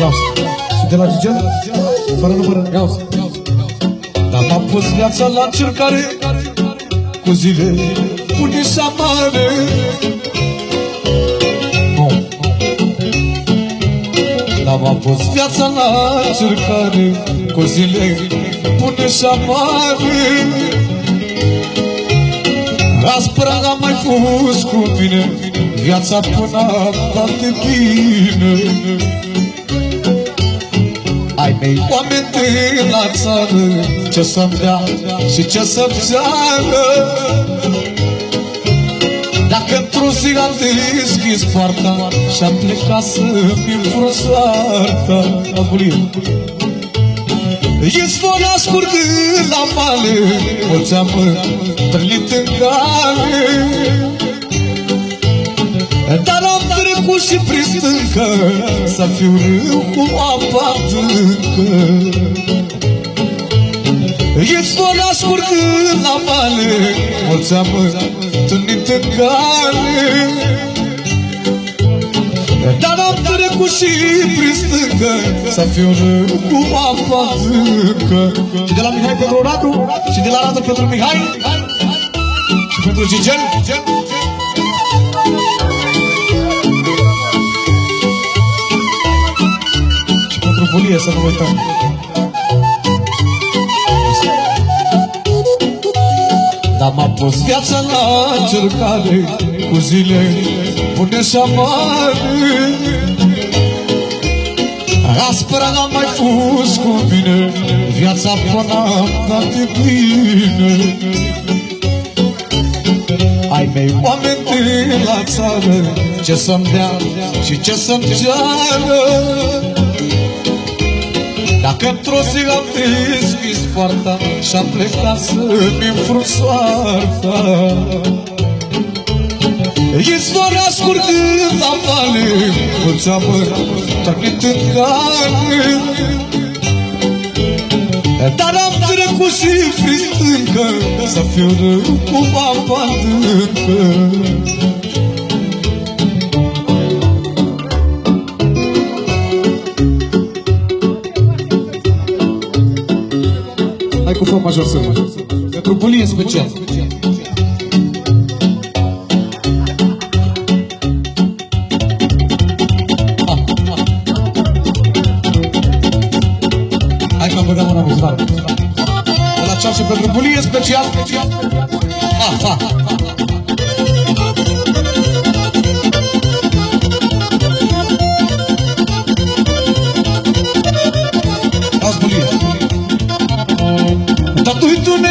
Iau-ți. Și de la Gigel? Fără număr? Iau-ți. Dar m-am pus viața la încercare, cu zile bune și amare. Dar m-am pus viața la încercare, cu zile bune și amare. Aspra am mai pus cu mine, viața până am de bine. Ai mei oameni de la țară, ce să-mi dea și ce să-mi ceară. Dacă într-o zi am deschis poarta și-am plecat să-mi vreo soarta. Izvor ascurgând la male, mulți am întâlnit în cale. Dar am trecut și prin stâncă, să fiu râu cu apa adâncă. Izvor ascurgând la male, mulți am întâlnit în cale. Dar am trecut și prin stâncă, să fiu râu cu apa adâncă. Și de la Mihai pentru Radu, și de la Radu pentru Mihai, și pentru Gigel. Și pentru Bulie, să nu uităm. Dar m-a pus viața la încercare, cu zile bune și amare. Aspra n-am mai pus cu mine, viața până am dat de bine. Ai mei oameni de la țară, ce să-mi dea și ce să-mi ceară. Dacă într-o zi am deschis poarta și-am plecat să-mi înfrunt soarta. Izvor ascurgând la vale, mulți am întâlnit în cale. Dar am trecut și prin stâncă, să fiu râu cu apa adâncă. Hai cu fa major să mă. Pentru Bulie special. Hai că am băgat mâna muzical. De la ceas și pentru Bulie special. Azi Bulie.